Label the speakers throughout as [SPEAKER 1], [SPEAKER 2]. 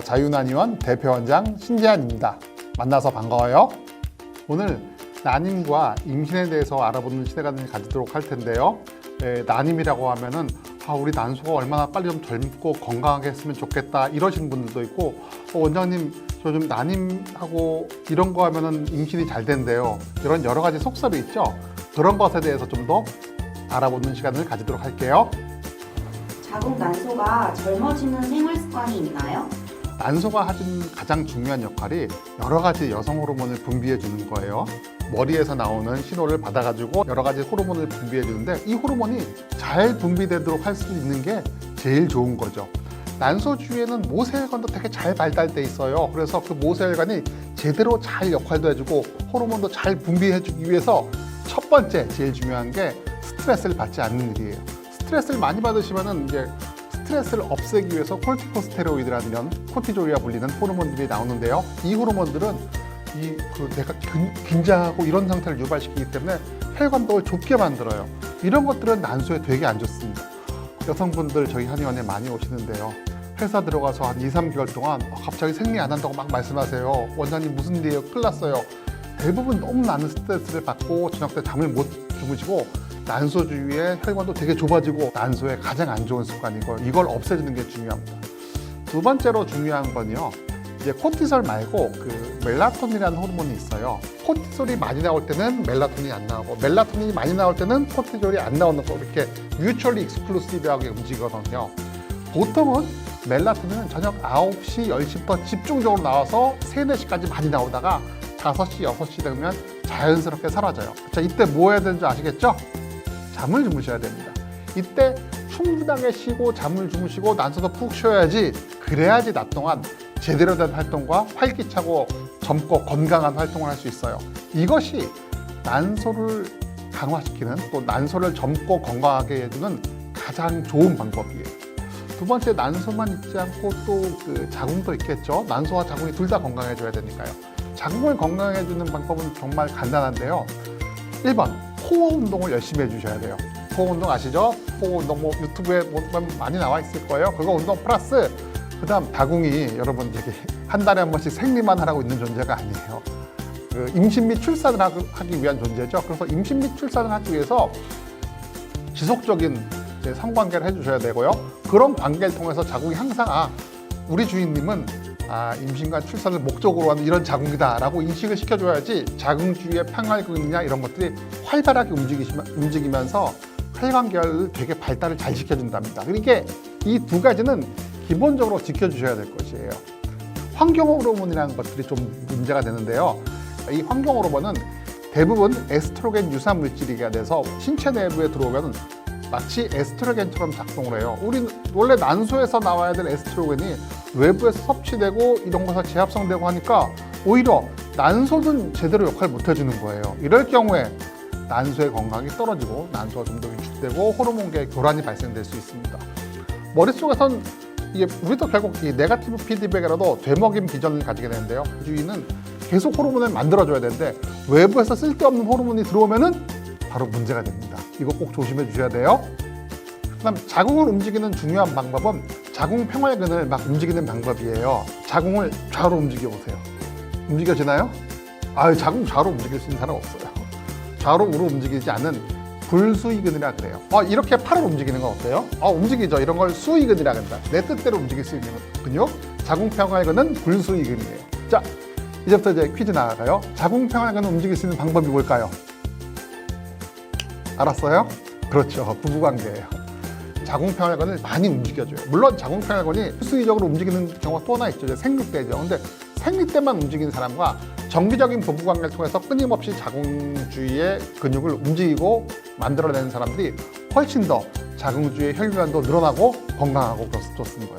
[SPEAKER 1] 자유난의원 대표원장 신재한입니다. 만나서 반가워요. 오늘 난임과 임신에 대해서 알아보는 시간을 가지도록 할 텐데요. 난임이라고 하면은 우리 난소가 얼마나 빨리 좀 젊고 건강하게 했으면 좋겠다 이러시는 분들도 있고, 원장님 저 좀 난임하고 이런 거 하면은 임신이 잘 된대요. 이런 여러 가지 속설이 있죠. 그런 것에 대해서 좀 더 알아보는 시간을 가지도록 할게요.
[SPEAKER 2] 자궁 난소가 젊어지는 생활 습관이 있나요?
[SPEAKER 1] 난소가 하는 가장 중요한 역할이 여러 가지 여성 호르몬을 분비해 주는 거예요. 머리에서 나오는 신호를 받아가지고 여러 가지 호르몬을 분비해 주는데, 이 호르몬이 잘 분비되도록 할 수 있는 게 제일 좋은 거죠. 난소 주위에는 모세혈관도 되게 잘 발달돼 있어요. 그래서 그 모세혈관이 제대로 잘 역할도 해주고 호르몬도 잘 분비해 주기 위해서 첫 번째 제일 중요한 게 스트레스를 받지 않는 일이에요. 스트레스를 많이 받으시면은 이제 스트레스를 없애기 위해서 콜티코스테로이드라는 이런 코티졸이라 불리는 호르몬들이 나오는데요. 이 호르몬들은 내가 긴장하고 이런 상태를 유발시키기 때문에 혈관벽을 좁게 만들어요. 이런 것들은 난소에 되게 안 좋습니다. 여성분들 저희 한의원에 많이 오시는데요. 회사 들어가서 한 2, 3개월 동안 갑자기 생리 안 한다고 막 말씀하세요. 원장님 무슨 일이에요? 큰일 났어요. 대부분 너무 많은 스트레스를 받고 저녁 때 잠을 못 주무시고 난소 주위에 혈관도 되게 좁아지고 난소에 가장 안 좋은 습관이고, 이걸 없애주는 게 중요합니다. 두 번째로 중요한 건요, 이제 코티솔 말고 그 멜라토닌이라는 호르몬이 있어요. 코티솔이 많이 나올 때는 멜라토닌이 안 나오고, 멜라토닌이 많이 나올 때는 코티솔이 안 나오는 거, 이렇게 뮤추얼리 익스클루시브하게 움직이거든요. 보통은 멜라토닌은 저녁 9시, 10시부터 집중적으로 나와서 3, 4시까지 많이 나오다가 5시, 6시 되면 자연스럽게 사라져요. 자, 이때 뭐 해야 되는지 아시겠죠? 잠을 주무셔야 됩니다. 이때 충분하게 쉬고 잠을 주무시고 난소도 푹 쉬어야지, 그래야지 낮 동안 제대로 된 활동과 활기차고 젊고 건강한 활동을 할 수 있어요. 이것이 난소를 강화시키는, 또 난소를 젊고 건강하게 해주는 가장 좋은 방법이에요. 두 번째, 난소만 있지 않고 또 그 자궁도 있겠죠. 난소와 자궁이 둘 다 건강해줘야 되니까요. 자궁을 건강해주는 방법은 정말 간단한데요. 1번, 코어 운동을 열심히 해주셔야 돼요. 코어 운동 아시죠? 코어 운동 뭐 유튜브에 많이 나와 있을 거예요. 그거 운동 플러스 그다음 자궁이 여러분 되게 한 달에 한 번씩 생리만 하라고 있는 존재가 아니에요. 그 임신 및 출산을 하기 위한 존재죠. 그래서 임신 및 출산을 하기 위해서 지속적인 성관계를 해주셔야 되고요. 그런 관계를 통해서 자궁이 항상 우리 주인님은 임신과 출산을 목적으로 하는 이런 자궁이다라고 인식을 시켜줘야지, 자궁 주위의 평활근이나 이런 것들이 활발하게 움직이면서 혈관계를 되게 발달을 잘 시켜준답니다. 그러니까 이 두 가지는 기본적으로 지켜주셔야 될 것이에요. 환경 호르몬이라는 것들이 좀 문제가 되는데요. 이 환경 호르몬은 대부분 에스트로겐 유사 물질이게 돼서 신체 내부에 들어오면 마치 에스트로겐처럼 작동을 해요. 우리 원래 난소에서 나와야 될 에스트로겐이 외부에서 섭취되고 이런 것에서 재합성되고 하니까 오히려 난소는 제대로 역할을 못 해주는 거예요. 이럴 경우에 난소의 건강이 떨어지고 난소가 좀 더 위축되고 호르몬계의 교란이 발생될 수 있습니다. 머릿속에선 우리도 결국 이 네거티브 피드백이라도 되먹임 기전을 가지게 되는데요. 주위는 계속 호르몬을 만들어줘야 되는데 외부에서 쓸데없는 호르몬이 들어오면은 바로 문제가 됩니다. 이거 꼭 조심해 주셔야 돼요. 그다음 자궁을 움직이는 중요한 방법은 자궁 평활근을 막 움직이는 방법이에요. 자궁을 좌우로 움직여 보세요. 움직여지나요? 자궁 좌우로 움직일 수 있는 사람 없어요. 좌우로 움직이지 않는 불수의근이라 그래요. 이렇게 팔을 움직이는 건 어때요? 움직이죠. 이런 걸 수의근이라 한다. 내 뜻대로 움직일 수 있는 근육. 자궁 평활근은 불수의근이에요. 자, 이제부터 이제 퀴즈 나가요. 자궁 평활근을 움직일 수 있는 방법이 뭘까요? 알았어요? 그렇죠. 부부관계예요. 자궁 평활근을 많이 움직여줘요. 물론 자궁 평활근이 수의적으로 움직이는 경우가 또 하나 있죠. 생리 때죠. 근데 생리 때만 움직이는 사람과 정기적인 부부관계를 통해서 끊임없이 자궁 주위의 근육을 움직이고 만들어내는 사람들이 훨씬 더 자궁 주위의 혈관도 늘어나고 건강하고 좋습니다.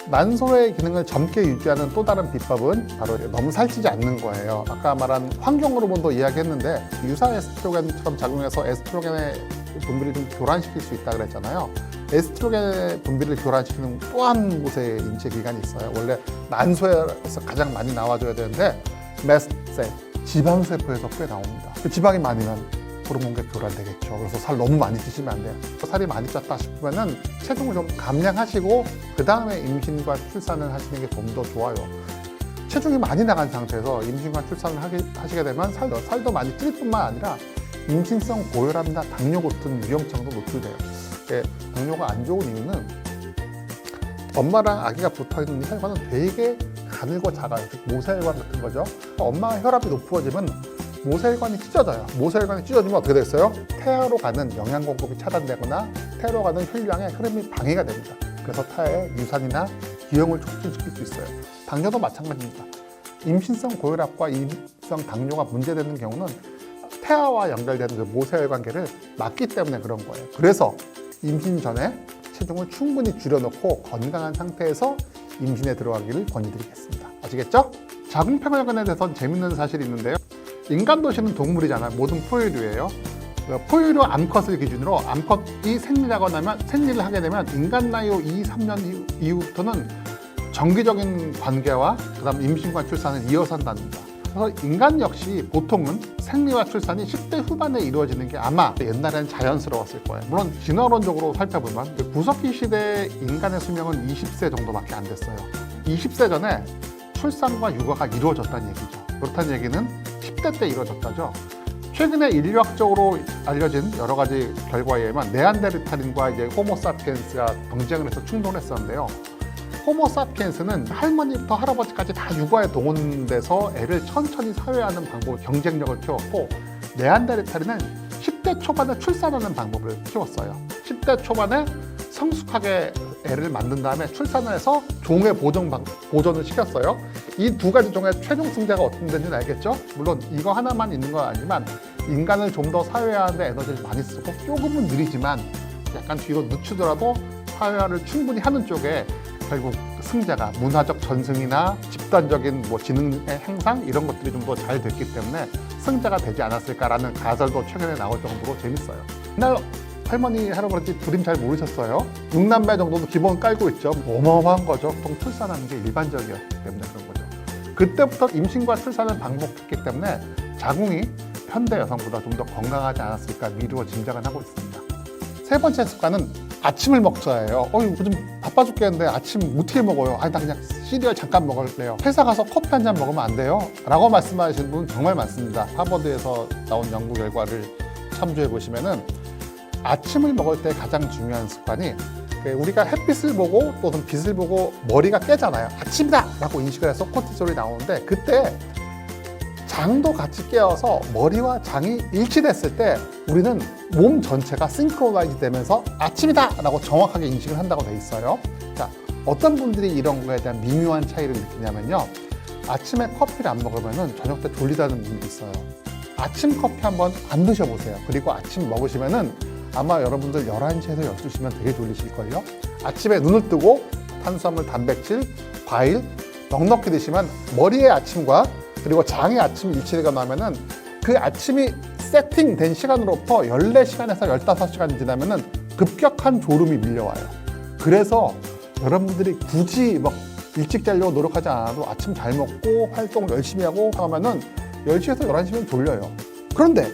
[SPEAKER 1] 난소의 기능을 젊게 유지하는 또 다른 비법은 바로 너무 살찌지 않는 거예요. 아까 말한 환경 호르몬도 이야기했는데, 유사 에스트로겐처럼 자궁에서 에스트로겐의 분비를 좀 교란시킬 수 있다 그랬잖아요. 에스트로겐의 분비를 교란시키는 또 한 곳의 인체 기관이 있어요. 원래 난소에서 가장 많이 나와줘야 되는데 메스트셀, 지방세포에서 꽤 나옵니다. 그 지방이 많으면 호르몬계 교란되겠죠. 그래서 살 너무 많이 찌시면 안 돼요. 살이 많이 쪘다 싶으면은 체중을 좀 감량하시고 그 다음에 임신과 출산을 하시는 게 좀 더 좋아요. 체중이 많이 나간 상태에서 임신과 출산을 하시게 되면 살도 많이 찔 뿐만 아니라 임신성 고혈압이나 당뇨 같은 위험성도 노출돼요. 당뇨가 안 좋은 이유는 엄마랑 아기가 붙어있는 혈관은 되게 가늘고 작아요. 즉 모세혈관 같은 거죠. 엄마가 혈압이 높아지면 모세혈관이 찢어져요. 모세혈관이 찢어지면 어떻게 되겠어요? 태아로 가는 영양 공급이 차단되거나 태아로 가는 혈량의 흐름이 방해가 됩니다. 그래서 태아의 유산이나 기형을 촉진시킬 수 있어요. 당뇨도 마찬가지입니다. 임신성 고혈압과 임신성 당뇨가 문제되는 경우는 태아와 연결되는 그 모세혈관계를 막기 때문에 그런 거예요. 그래서 임신 전에 체중을 충분히 줄여놓고 건강한 상태에서 임신에 들어가기를 권유드리겠습니다. 아시겠죠? 자궁평혈관에 대해서는 재밌는 사실이 있는데요. 인간 도시는 동물이잖아요. 모든 포유류예요. 포유류 암컷을 기준으로 암컷이 생리를 하게 되면 인간 나이 후 2, 3년 이후부터는 정기적인 관계와 그다음 임신과 출산을 이어서 한답니다. 그래서 인간 역시 보통은 생리와 출산이 10대 후반에 이루어지는 게 아마 옛날에는 자연스러웠을 거예요. 물론 진화론적으로 살펴보면 구석기 시대 인간의 수명은 20세 정도밖에 안 됐어요. 20세 전에 출산과 육아가 이루어졌다는 얘기죠. 그렇다는 얘기는 10대 때 이루어졌다죠. 최근에 인류학적으로 알려진 여러 가지 결과에 의하면 네안데르탈인과 이제 호모사피엔스가 경쟁을 해서 충돌했었는데요. 호모사피엔스는 할머니부터 할아버지까지 다 육아에 동원돼서 애를 천천히 사회하는 방법으로 경쟁력을 키웠고, 네안데르탈인은 10대 초반에 출산하는 방법을 키웠어요. 10대 초반에 성숙하게 애를 만든 다음에 출산을 해서 종의 보존을 시켰어요. 이 두 가지 종의 최종 승자가 어떤 데인지는 알겠죠? 물론 이거 하나만 있는 건 아니지만 인간을 좀 더 사회화하는 데 에너지를 많이 쓰고 조금은 느리지만 약간 뒤로 늦추더라도 사회화를 충분히 하는 쪽에 결국 승자가 문화적 전승이나 집단적인 지능의 향상 이런 것들이 좀 더 잘 됐기 때문에 승자가 되지 않았을까라는 가설도 최근에 나올 정도로 재밌어요. 옛날 할머니, 할아버지 둘임 잘 모르셨어요? 6남매 정도도 기본 깔고 있죠. 어마어마한 거죠. 보통 출산하는 게 일반적이었기 때문에 그런 거죠. 그때부터 임신과 출산을 반복했기 때문에 자궁이 현대 여성보다 좀 더 건강하지 않았을까 미루어 짐작은 하고 있습니다. 세 번째 습관은 아침을 먹자예요. 요즘 바빠 죽겠는데 아침 어떻게 먹어요? 나 그냥 시리얼 잠깐 먹을래요. 회사 가서 커피 한 잔 먹으면 안 돼요? 라고 말씀하시는 분 정말 많습니다. 하버드에서 나온 연구 결과를 참조해 보시면은 아침을 먹을 때 가장 중요한 습관이 우리가 햇빛을 보고 또는 빛을 보고 머리가 깨잖아요. 아침이다! 라고 인식을 해서 코티솔이 나오는데 그때 장도 같이 깨어서 머리와 장이 일치됐을 때 우리는 몸 전체가 싱크로나이즈 되면서 아침이다! 라고 정확하게 인식을 한다고 돼 있어요. 자, 어떤 분들이 이런 거에 대한 미묘한 차이를 느끼냐면요. 아침에 커피를 안 먹으면 저녁 때 졸리다는 분들이 있어요. 아침 커피 한번 안 드셔보세요. 그리고 아침 먹으시면은 아마 여러분들 11시에서 12시면 되게 졸리실걸요? 아침에 눈을 뜨고 탄수화물, 단백질, 과일 넉넉히 드시면 머리의 아침과 그리고 장의 아침 일치가 나면은 그 아침이 세팅된 시간으로부터 14시간에서 15시간 지나면은 급격한 졸음이 밀려와요. 그래서 여러분들이 굳이 일찍 자려고 노력하지 않아도 아침 잘 먹고 활동 열심히 하고 하면은 10시에서 11시면 졸려요. 그런데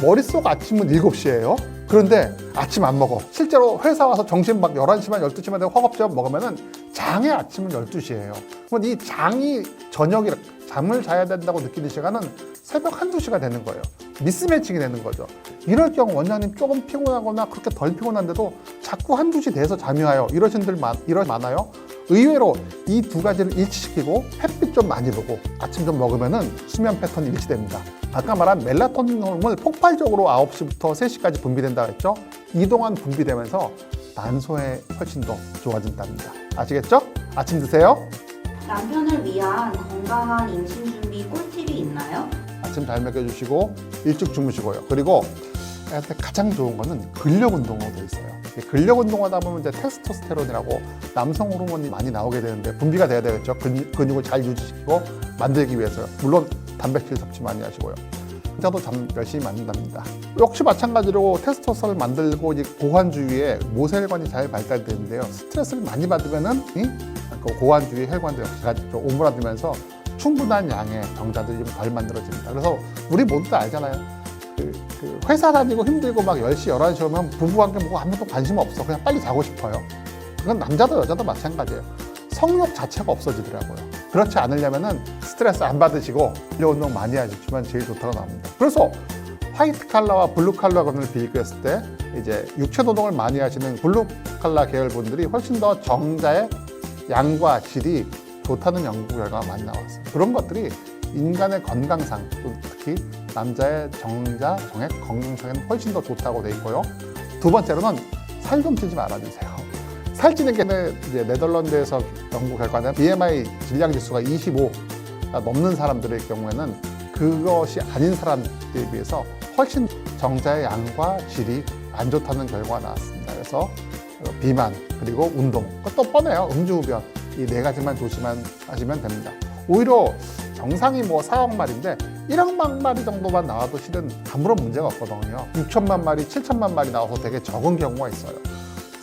[SPEAKER 1] 머릿속 아침은 7시예요. 그런데 아침 안 먹어. 실제로 회사 와서 점심 11시만 12시만 되고 허겁지겁 먹으면은 장의 아침은 12시예요. 그럼 이 장이 저녁에 잠을 자야 된다고 느끼는 시간은 새벽 1~2시가 되는 거예요. 미스매칭이 되는 거죠. 이럴 경우 원장님 조금 피곤하거나 그렇게 덜 피곤한데도 자꾸 1~2시 돼서 잠이 와요. 이러신 분들 많아요. 의외로 이 두 가지를 일치시키고 햇빛 좀 많이 보고 아침 좀 먹으면은 수면 패턴이 일치됩니다. 아까 말한 멜라토닌 호르몬을 폭발적으로 9시부터 3시까지 분비된다고 했죠? 이동안 분비되면서 난소의 훨씬 더 좋아진답니다. 아시겠죠? 아침 드세요.
[SPEAKER 2] 남편을 위한 건강한 임신 준비 꿀팁이 있나요?
[SPEAKER 1] 아침 잘 먹여주시고 일찍 주무시고요. 그리고 애한테 가장 좋은 거는 근력 운동으로 돼 있어요. 근력 운동하다 보면 이제 테스토스테론이라고 남성 호르몬이 많이 나오게 되는데 분비가 돼야 되겠죠. 근육을 잘 유지시키고 만들기 위해서요. 물론 단백질 섭취 많이 하시고요. 혼자도 잠 열심히 만든답니다. 역시 마찬가지로 테스토스테론을 만들고 이제 고환 주위에 모세혈관이 잘 발달되는데요. 스트레스를 많이 받으면은 그 고환 주위 혈관도 역시 좀 오므라들면서 충분한 양의 정자들이 좀 덜 만들어집니다. 그래서 우리 모두 다 알잖아요. 그 그 회사 다니고 힘들고 막 10시, 11시 오면 부부관계 뭐 아무도 관심 없어. 그냥 빨리 자고 싶어요. 그건 남자도 여자도 마찬가지예요. 성욕 자체가 없어지더라고요. 그렇지 않으려면은 스트레스 안 받으시고 근력 운동 많이 하시면 제일 좋다고 나옵니다. 그래서 화이트 칼라와 블루 칼라군을 비교했을 때 이제 육체 노동을 많이 하시는 블루 칼라 계열 분들이 훨씬 더 정자의 양과 질이 좋다는 연구 결과가 많이 나왔어요. 그런 것들이 인간의 건강상, 특히 남자의 정자, 정액 건강상에는 훨씬 더 좋다고 돼 있고요. 두 번째로는 살 좀 찌지 말아주세요. 살찌는 게 이제 네덜란드에서 연구 결과는 BMI 질량 지수가 25가 넘는 사람들의 경우에는 그것이 아닌 사람들에 비해서 훨씬 정자의 양과 질이 안 좋다는 결과가 나왔습니다. 그래서 비만 그리고 운동 또 뻔해요. 음주운전 이 네 가지만 조심하시면 됩니다. 오히려 정상이 뭐 4억 마리인데 1억 마리 정도만 나와도 실은 아무런 문제가 없거든요. 6천만 마리, 7천만 마리 나와서 되게 적은 경우가 있어요.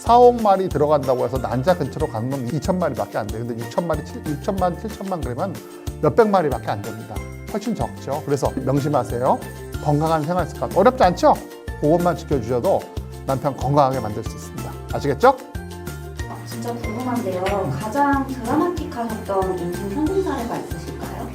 [SPEAKER 1] 4억 마리 들어간다고 해서 난자 근처로 가는 건 2천 마리밖에 안 돼요. 근데 6천만, 7천만 그러면 몇백 마리밖에 안 됩니다. 훨씬 적죠. 그래서 명심하세요. 건강한 생활 습관 어렵지 않죠? 그것만 지켜주셔도 남편 건강하게 만들 수 있습니다. 아시겠죠?
[SPEAKER 2] 진짜 궁금한데요. 가장 드라마틱하셨던 임신 성공 사례가 있으실까요?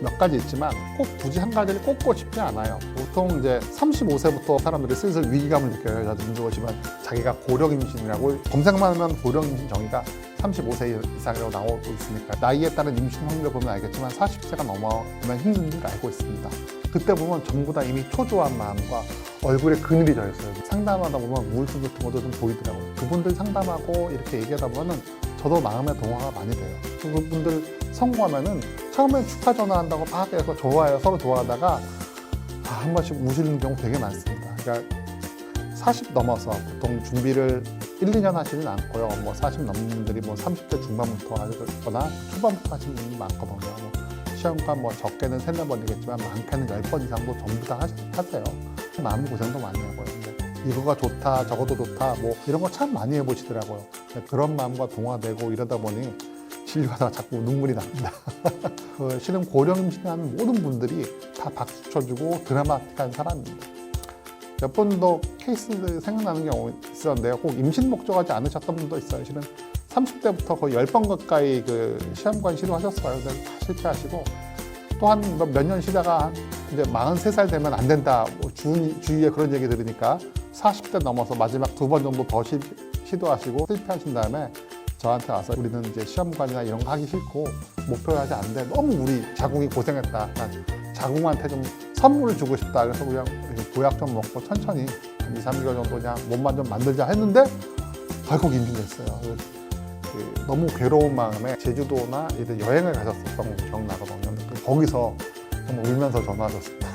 [SPEAKER 1] 몇 가지 있지만 꼭 굳이 한 가지를 꼽고 싶지 않아요. 보통 이제 35세부터 사람들이 슬슬 위기감을 느껴요. 여자들 문제 보시면 자기가 고령 임신이라고 검색만 하면 고령 임신 정의가 35세 이상이라고 나오고 있으니까 나이에 따른 임신 확률을 보면 알겠지만 40세가 넘어가면 힘든 줄 알고 있습니다. 그때 보면 전부 다 이미 초조한 마음과 얼굴에 그늘이 져 있어요. 상담하다 보면 우울증 같은 것도 좀 보이더라고요. 그분들 상담하고 이렇게 얘기하다 보면은 저도 마음의 동화가 많이 돼요. 그분들 성공하면은 처음엔 축하 전화한다고 막 해서 좋아요. 서로 좋아하다가 한 번씩 우시는 경우 되게 많습니다. 그러니까 40 넘어서 보통 준비를 1, 2년 하시진 않고요. 뭐 40 넘는 분들이 뭐 30대 중반부터 하거나 초반부터 하시는 분이 많거든요. 뭐 시험관 뭐 적게는 3, 4번이겠지만 많게는 10번 이상도 전부 다 하세요. 마음 고생도 많이 하고요. 근데 이거가 좋다, 저것도 좋다, 뭐 이런 거 참 많이 해보시더라고요. 그런 마음과 동화되고 이러다 보니 진료하다가 자꾸 눈물이 납니다. 실은 고령 임신하는 모든 분들이 다 박수 쳐주고 드라마틱한 사람입니다. 몇 번 더 케이스 생각나는 경우 있었는데요. 꼭 임신 목적하지 않으셨던 분도 있어요. 실은 30대부터 거의 10번 가까이 그 시험관 시도하셨어요. 근데 다 실패하시고 또 한 몇 년 쉬다가 이제 43살 되면 안 된다. 뭐 주위에 그런 얘기 들으니까 40대 넘어서 마지막 2번 정도 더 시도하시고 실패하신 다음에 저한테 와서 우리는 이제 시험관이나 이런 거 하기 싫고 목표하지 않는데 너무 우리 자궁이 고생했다. 난 자궁한테 좀 선물을 주고 싶다. 그래서 그냥 보약 좀 먹고 천천히 한 2, 3개월 정도 그냥 몸만 좀 만들자 했는데 결국 임신됐어요. 너무 괴로운 마음에 제주도나 이런 여행을 가셨었던 기억나거든요. 거기서 정말 울면서 전화하셨습니다.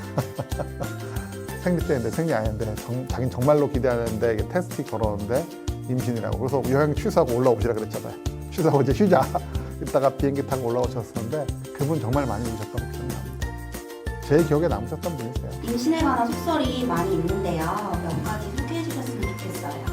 [SPEAKER 1] 생리 때인데 생리 아닌데 자기는 정말로 기대하는데 이게 테스트 걸었는데 임신이라고. 그래서 여행 취소하고 올라오시라 그랬잖아요. 취소하고 이제 쉬자. 이따가 비행기 타고 올라오셨었는데 그분 정말 많이 우셨다고 기억납니다. 제 기억에 남으셨던 분이세요.
[SPEAKER 2] 임신에 관한 속설이 많이 있는데요. 몇 가지 소개해 주셨으면 좋겠어요.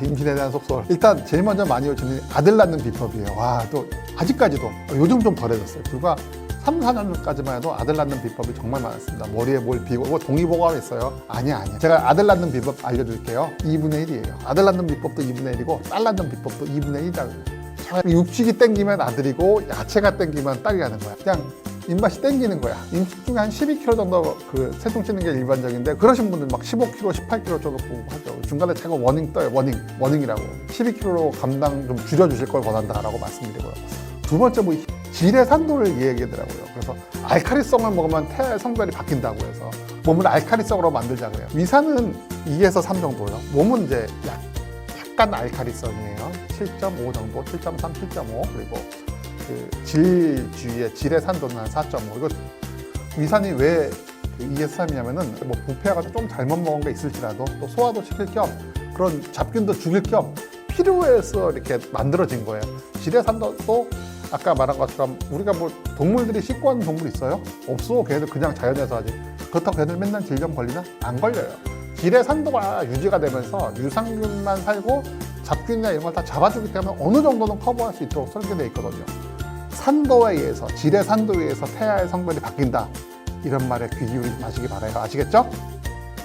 [SPEAKER 1] 임신에 대한 속설. 일단 제일 먼저 많이 오시는 아들 낳는 비법이에요. 와, 또 아직까지도 요즘 좀 덜해졌어요. 불과 3, 4년 전까지만 해도 아들 낳는 비법이 정말 많았습니다. 머리에 뭘 비고 동의보감이 있어요. 아니야. 제가 아들 낳는 비법 알려드릴게요. 2분의 1이에요. 아들 낳는 비법도 2분의 1이고 딸 낳는 비법도 2분의 1이라고. 육식이 땡기면 아들이고 야채가 땡기면 딸이 하는 거야. 그냥 입맛이 땡기는 거야. 임신 중에 한 12kg 정도 그 체중 찌는 게 일반적인데 그러신 분들 막 15kg, 18kg 정도 보고 하죠. 중간에 제가 워닝 떠요. 워닝이라고. 12kg 감당 좀 줄여주실 걸 원한다라고 말씀드리고요. 두 번째 뭐 질의 산도를 얘기하더라고요. 그래서 알칼리성을 먹으면 태아의 성별이 바뀐다고 해서 몸을 알칼리성으로 만들자 그래요. 위산은 2에서 3 정도요. 몸은 이제 약간 알칼리성이에요. 7.5 정도, 7.3, 7.5 그리고 그 질주위의 질의 산도는 한 4.5. 이거 위산이 왜 2에서 3이냐면은 뭐 부패가 좀 잘못 먹은 게 있을지라도 또 소화도 시킬 겸 그런 잡균도 죽일 겸 필요해서 이렇게 만들어진 거예요. 질의 산도도 아까 말한 것처럼 우리가 뭐 동물들이 씻고 하는 동물 있어요? 없어. 걔네들 그냥 자연에서 하지. 그렇다고 걔네들 맨날 질병 걸리나? 안 걸려요. 질의 산도가 유지가 되면서 유산균만 살고 잡균이나 이런 걸 다 잡아주기 때문에 어느 정도는 커버할 수 있도록 설계되어 있거든요. 산도에 의해서, 질의 산도에 의해서 태아의 성별이 바뀐다. 이런 말에 귀 기울이지 마시기 바라요. 아시겠죠?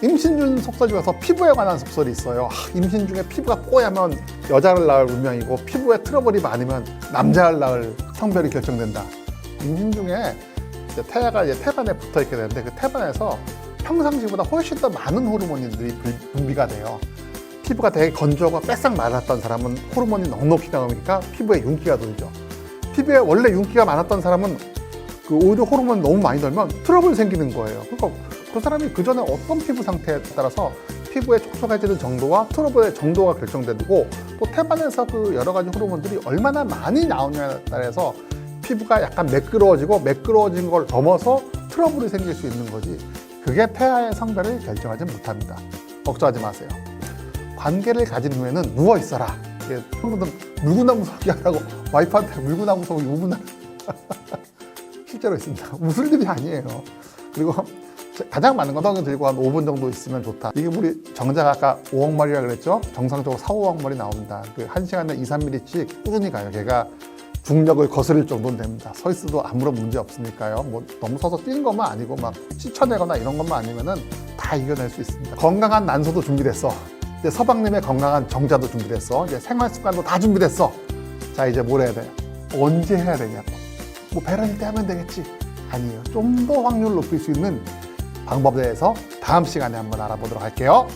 [SPEAKER 1] 임신 중 속설 중에서 피부에 관한 속설이 있어요. 임신 중에 피부가 뽀얗면 여자를 낳을 운명이고 피부에 트러블이 많으면 남자를 낳을 성별이 결정된다. 임신 중에 이제 태아가 이제 태반에 붙어 있게 되는데 그 태반에서 평상시보다 훨씬 더 많은 호르몬들이 분비가 돼요. 피부가 되게 건조하고 빼싹 말랐던 사람은 호르몬이 넉넉히 나오니까 피부에 윤기가 돌죠. 피부에 원래 윤기가 많았던 사람은 그 오히려 호르몬이 너무 많이 돌면 트러블이 생기는 거예요. 그러니까 그 사람이 그 전에 어떤 피부 상태에 따라서 피부에 촉촉해지는 정도와 트러블의 정도가 결정되고 또 태반에서 그 여러 가지 호르몬들이 얼마나 많이 나오냐에 따라서 피부가 약간 매끄러워지고 매끄러워진 걸 넘어서 트러블이 생길 수 있는 거지. 그게 태아의 성별을 결정하지 못합니다. 걱정하지 마세요. 관계를 가진 후에는 누워 있어라. 여러분들 물구나무 서기 하라고 와이프한테 물구나무 서기 5분 실제로 있습니다. 웃을 일이 아니에요. 그리고 가장 많은 건 덩이 들고 한 5분 정도 있으면 좋다. 이게 우리 정자가 아까 5억 마리라 그랬죠? 정상적으로 4, 5억 마리 나옵니다. 그 1시간에 2, 3mm씩 꾸준히 가요. 걔가 중력을 거스를 정도는 됩니다. 서 있어도 아무런 문제 없으니까요. 뭐 너무 서서 뛰는 것만 아니고 막 씻어내거나 이런 것만 아니면은 다 이겨낼 수 있습니다. 건강한 난소도 준비됐어. 이제 서방님의 건강한 정자도 준비됐어. 이제 생활 습관도 다 준비됐어. 자, 이제 뭘 해야 돼요? 언제 해야 되냐고. 뭐 배란일 때 하면 되겠지. 아니에요. 좀 더 확률을 높일 수 있는 방법에 대해서 다음 시간에 한번 알아보도록 할게요.